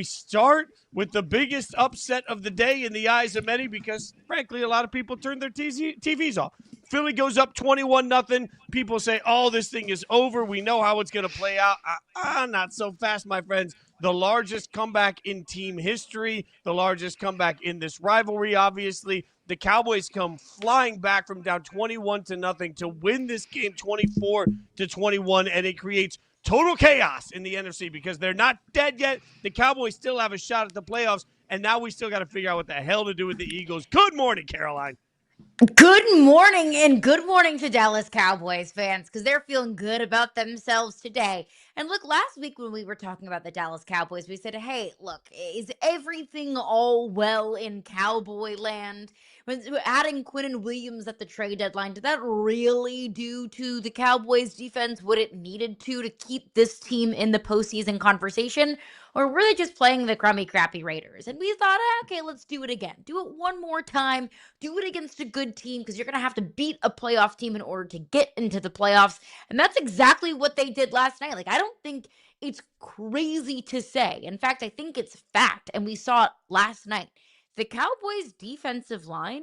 We start with the biggest upset of the day in the eyes of many because, frankly, a lot of people turn their TVs off. Philly goes up 21-0. People say, oh, this thing is over. We know how it's going to play out. Not so fast, my friends. The largest comeback in team history, the largest comeback in this rivalry, obviously. The Cowboys come flying back from down 21-0 to win this game 24-21, and it creates total chaos in the NFC because they're not dead yet. The Cowboys still have a shot at the playoffs, and now we still got to figure out what the hell to do with the Eagles. Good morning, Caroline. Good morning, and good morning to Dallas Cowboys fans, because they're feeling good about themselves today. And look, last week when we were talking about the Dallas Cowboys, we said, hey, look, is everything all well in Cowboy land? When adding Quinnen Williams at the trade deadline, did that really do to the Cowboys defense what it needed to keep this team in the postseason conversation? Or were they just playing the crummy, crappy Raiders? And we thought, okay, let's do it again. Do it one more time. Do it against a good team, because you're going to have to beat a playoff team in order to get into the playoffs. And that's exactly what they did last night. Like, I don't think it's crazy to say. In fact, I think it's fact. And we saw it last night. The Cowboys' defensive line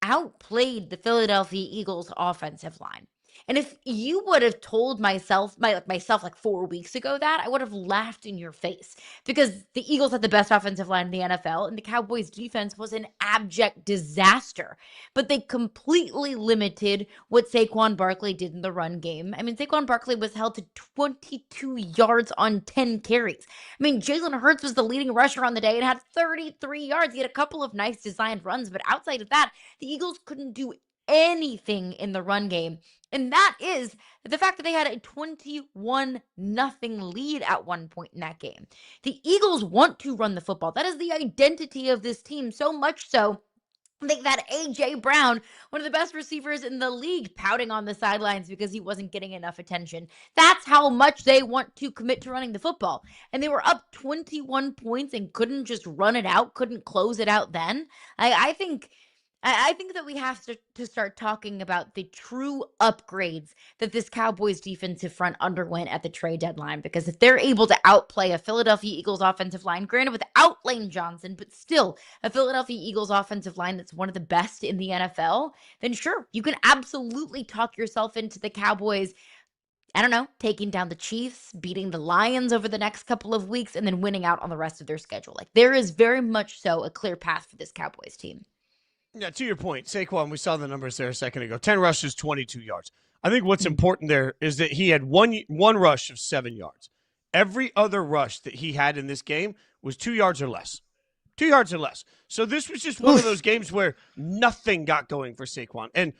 outplayed the Philadelphia Eagles' offensive line. And if you would have told myself like 4 weeks ago that, I would have laughed in your face, because the Eagles had the best offensive line in the NFL and the Cowboys defense was an abject disaster. But they completely limited what Saquon Barkley did in the run game. I mean, Saquon Barkley was held to 22 yards on 10 carries. I mean, Jalen Hurts was the leading rusher on the day and had 33 yards. He had a couple of nice designed runs, but outside of that, the Eagles couldn't do anything in the run game. And that is the fact that they had a 21-0 lead at one point in that game. The Eagles want to run the football. That is the identity of this team, so much so they've had A.J. Brown, one of the best receivers in the league, pouting on the sidelines because he wasn't getting enough attention. That's how much they want to commit to running the football. And they were up 21 points and couldn't just run it out, couldn't close it out then. I think that we have to start talking about the true upgrades that this Cowboys defensive front underwent at the trade deadline, because if they're able to outplay a Philadelphia Eagles offensive line, granted without Lane Johnson, but still a Philadelphia Eagles offensive line that's one of the best in the NFL, then sure, you can absolutely talk yourself into the Cowboys, I don't know, taking down the Chiefs, beating the Lions over the next couple of weeks, and then winning out on the rest of their schedule. Like, there is very much so a clear path for this Cowboys team. Yeah, to your point, Saquon, we saw the numbers there a second ago. 10 rushes, 22 yards. I think what's important there is that he had one rush of 7 yards. Every other rush that he had in this game was 2 yards or less. 2 yards or less. So this was just one of those games where nothing got going for Saquon. And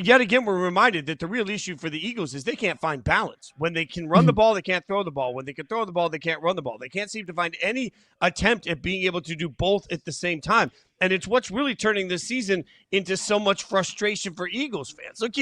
yet again, we're reminded that the real issue for the Eagles is they can't find balance. When they can run the ball, they can't throw the ball. When they can throw the ball, they can't run the ball. They can't seem to find any attempt at being able to do both at the same time. And it's what's really turning this season into so much frustration for Eagles fans. Look,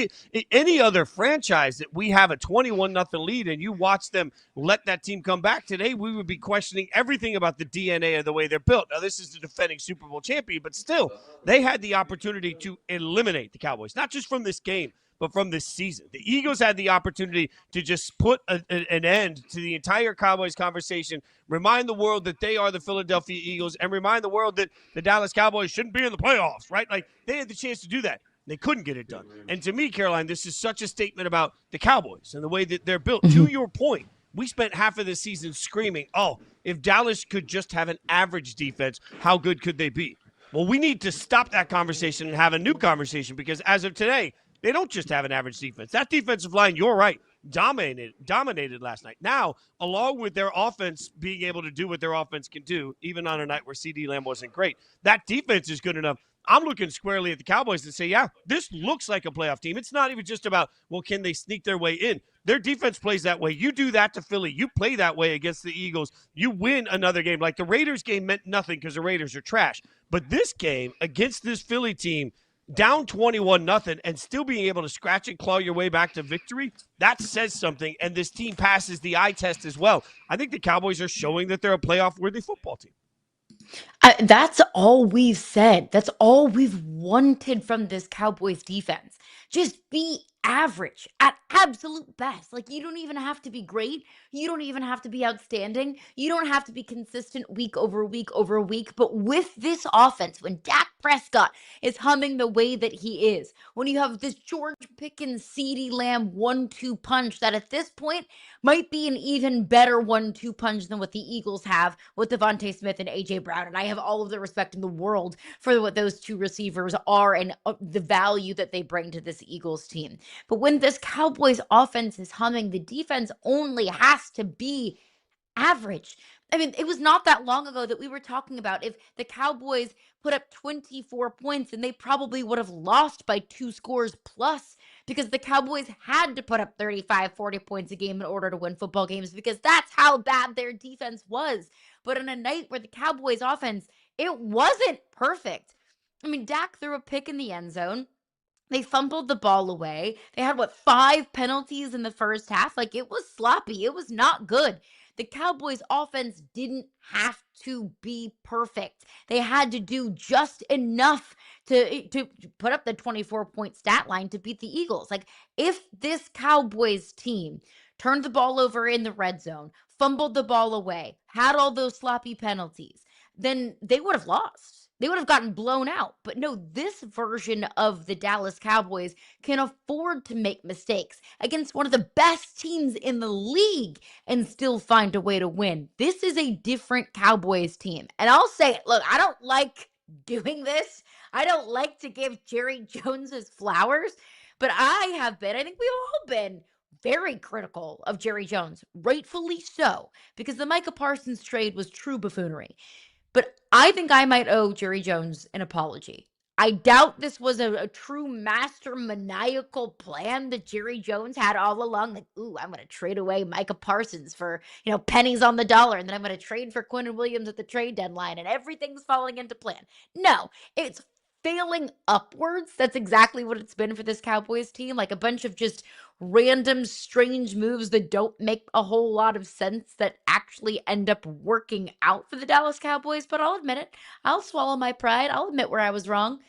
any other franchise that we have a 21-0 lead and you watch them let that team come back today, we would be questioning everything about the DNA of the way they're built. Now, this is the defending Super Bowl champion, but still, they had the opportunity to eliminate the Cowboys, not just from this game, but from this season. The Eagles had the opportunity to just put an end to the entire Cowboys conversation, remind the world that they are the Philadelphia Eagles, and remind the world that the Dallas Cowboys shouldn't be in the playoffs, right? Like, they had the chance to do that. They couldn't get it done. And to me, Caroline, this is such a statement about the Cowboys and the way that they're built. To your point, we spent half of the season screaming, oh, if Dallas could just have an average defense, how good could they be? Well, we need to stop that conversation and have a new conversation, because as of today, they don't just have an average defense. That defensive line, you're right, dominated last night. Now, along with their offense being able to do what their offense can do, even on a night where CeeDee Lamb wasn't great, that defense is good enough. I'm looking squarely at the Cowboys and say, yeah, this looks like a playoff team. It's not even just about, well, can they sneak their way in? Their defense plays that way. You do that to Philly. You play that way against the Eagles. You win another game. Like the Raiders game meant nothing because the Raiders are trash. But this game against this Philly team, down 21-0 and still being able to scratch and claw your way back to victory, that says something, and this team passes the eye test as well. I think the Cowboys are showing that they're a playoff-worthy football team. That's all we've said. That's all we've wanted from this Cowboys defense. Just be average at absolute best. Like, you don't even have to be great. You don't even have to be outstanding. You don't have to be consistent week over week over week. But with this offense, when Dak Prescott is humming the way that he is, when you have this George Pickens, CeeDee Lamb 1-2 punch that at this point might be an even better 1-2 punch than what the Eagles have with Devontae Smith and A.J. Brown. And I have all of the respect in the world for what those two receivers are and the value that they bring to this Eagles team. But when this Cowboys offense is humming, the defense only has to be average. I mean, it was not that long ago that we were talking about if the Cowboys put up 24 points and they probably would have lost by 2 scores plus because the Cowboys had to put up 35, 40 points a game in order to win football games because that's how bad their defense was. But on a night where the Cowboys offense, it wasn't perfect. I mean, Dak threw a pick in the end zone. They fumbled the ball away. They had, 5 penalties in the first half? Like, it was sloppy. It was not good. The Cowboys offense didn't have to be perfect. They had to do just enough to put up the 24-point stat line to beat the Eagles. Like, if this Cowboys team turned the ball over in the red zone, fumbled the ball away, had all those sloppy penalties, then they would have lost. They would have gotten blown out. But no, this version of the Dallas Cowboys can afford to make mistakes against one of the best teams in the league and still find a way to win. This is a different Cowboys team. And I'll say it, look, I don't like doing this. I don't like to give Jerry Jones his flowers, but I think we've all been very critical of Jerry Jones, rightfully so, because the Micah Parsons trade was true buffoonery. But I think I might owe Jerry Jones an apology. I doubt this was a true master maniacal plan that Jerry Jones had all along. Like, ooh, I'm going to trade away Micah Parsons for, pennies on the dollar. And then I'm going to trade for Quinnen Williams at the trade deadline and everything's falling into plan. No, it's failing upwards. That's exactly what it's been for this Cowboys team. Like a bunch of just random strange moves that don't make a whole lot of sense that actually end up working out for the Dallas Cowboys. But I'll admit it. I'll swallow my pride. I'll admit where I was wrong.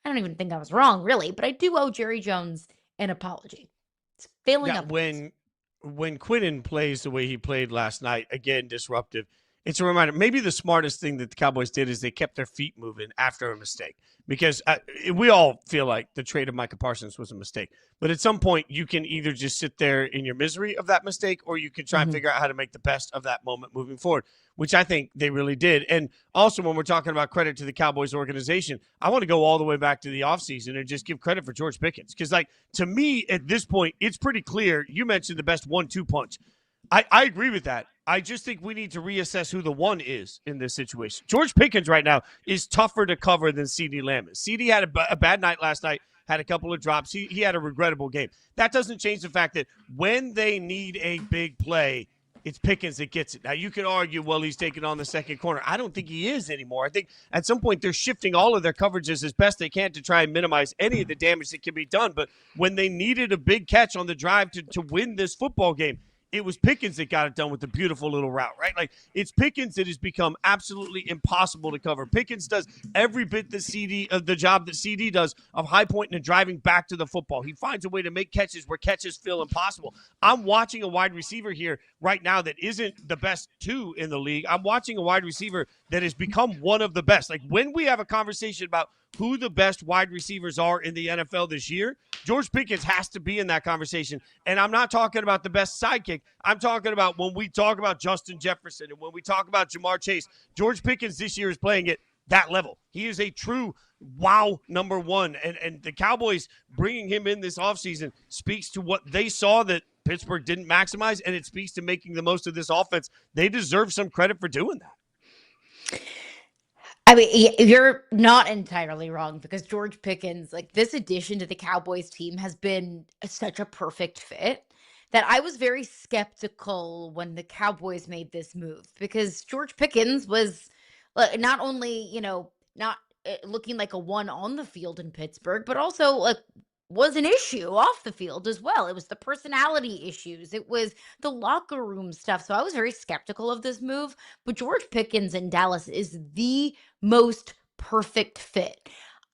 I don't even think I was wrong, really, but I do owe Jerry Jones an apology. It's failing Yeah, upwards. when Quinnen plays the way he played last night, again disruptive. It's a reminder. Maybe the smartest thing that the Cowboys did is they kept their feet moving after a mistake, because we all feel like the trade of Micah Parsons was a mistake. But at some point, you can either just sit there in your misery of that mistake, or you can try and figure out how to make the best of that moment moving forward, which I think they really did. And also, when we're talking about credit to the Cowboys organization, I want to go all the way back to the offseason and just give credit for George Pickens. Because, to me, at this point, it's pretty clear. You mentioned the best 1-2 punch. I agree with that. I just think we need to reassess who the one is in this situation. George Pickens right now is tougher to cover than CeeDee Lamb is. CeeDee had a bad night last night, had a couple of drops. He had a regrettable game. That doesn't change the fact that when they need a big play, it's Pickens that gets it. Now, you could argue, well, he's taking on the second corner. I don't think he is anymore. I think at some point they're shifting all of their coverages as best they can to try and minimize any of the damage that can be done. But when they needed a big catch on the drive to win this football game, it was Pickens that got it done with the beautiful little route, right? Like, it's Pickens that has become absolutely impossible to cover. Pickens does every bit the job that CeeDee does of high pointing and driving back to the football. He finds a way to make catches where catches feel impossible. I'm watching a wide receiver here right now that isn't the best 2 in the league. I'm watching a wide receiver that has become one of the best. Like, when we have a conversation about who the best wide receivers are in the NFL this year, George Pickens has to be in that conversation. And I'm not talking about the best sidekick. I'm talking about when we talk about Justin Jefferson and when we talk about Jamar Chase, George Pickens this year is playing at that level. He is a true wow number 1. And the Cowboys bringing him in this offseason speaks to what they saw that Pittsburgh didn't maximize, and it speaks to making the most of this offense. They deserve some credit for doing that. I mean, you're not entirely wrong because George Pickens, like this addition to the Cowboys team has been such a perfect fit that I was very skeptical when the Cowboys made this move because George Pickens was not only, not looking like a one on the field in Pittsburgh, but also was an issue off the field as well. It was the personality issues. It was the locker room stuff. So I was very skeptical of this move. But George Pickens in Dallas is the most perfect fit.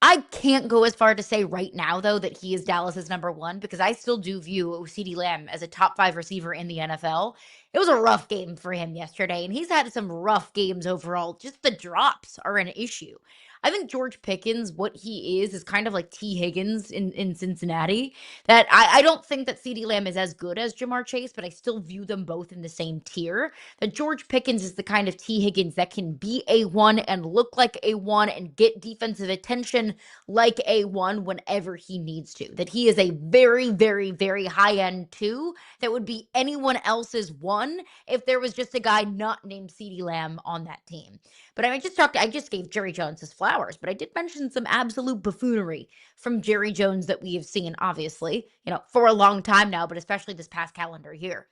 I can't go as far to say right now, though, that he is Dallas's number one because I still do view CeeDee Lamb as a top 5 receiver in the NFL. It was a rough game for him yesterday, and he's had some rough games overall. Just the drops are an issue. I think George Pickens, what he is kind of like T. Higgins in Cincinnati. That I don't think that CeeDee Lamb is as good as Jamar Chase, but I still view them both in the same tier. That George Pickens is the kind of T. Higgins that can be A1 and look like A1 and get defensive attention like A1 whenever he needs to. That he is a very, very, very high-end 2 that would be anyone else's 1 if there was just a guy not named CeeDee Lamb on that team. But I just gave Jerry Jones his flowers, but I did mention some absolute buffoonery from Jerry Jones that we have seen, obviously, for a long time now, but especially this past calendar year.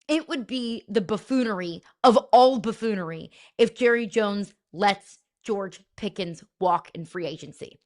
It would be the buffoonery of all buffoonery if Jerry Jones lets George Pickens walk in free agency.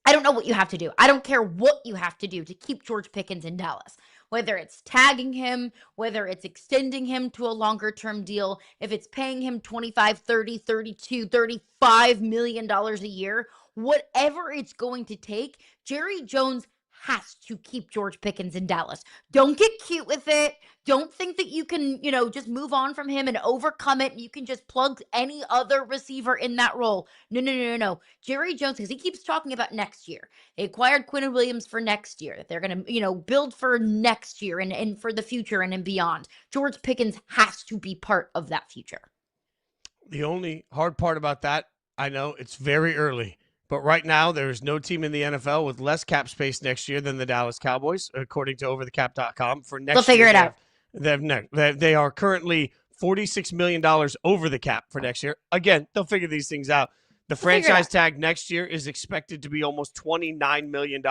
I don't know what you have to do. I don't care what you have to do to keep George Pickens in Dallas. Whether it's tagging him, whether it's extending him to a longer term deal, if it's paying him $25, $30, $32, $35 million a year, whatever it's going to take, Jerry Jones has to keep George Pickens in Dallas. Don't get cute with it. Don't think that you can, just move on from him and overcome it. And you can just plug any other receiver in that role. No. Jerry Jones, because he keeps talking about next year. They acquired Quinn Williams for next year. That they're going to, build for next year and for the future and beyond. George Pickens has to be part of that future. The only hard part about that, I know it's very early, but right now there is no team in the NFL with less cap space next year than the Dallas Cowboys, according to overthecap.com. For next They'll figure year, it out. They are currently $46 million over the cap for next year. Again, they'll figure these things out. The franchise tag next year is expected to be almost $29 million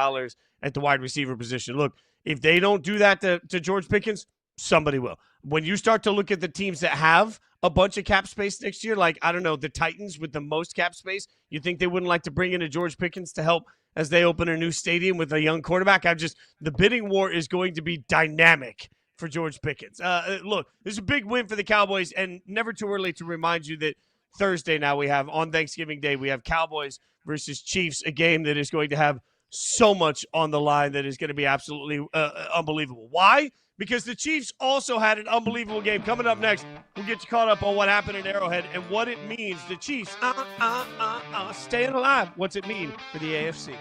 at the wide receiver position. Look, if they don't do that to George Pickens, somebody will. When you start to look at the teams that have a bunch of cap space next year, like, I don't know, the Titans with the most cap space, you think they wouldn't like to bring in a George Pickens to help as they open a new stadium with a young quarterback? The bidding war is going to be dynamic for George Pickens. Look, this is a big win for the Cowboys, and never too early to remind you that Thursday now on Thanksgiving Day, we have Cowboys versus Chiefs, a game that is going to have so much on the line that is going to be absolutely unbelievable. Why? Because the Chiefs also had an unbelievable game. Coming up next, we'll get you caught up on what happened in Arrowhead and what it means. The Chiefs staying alive. What's it mean for the AFC?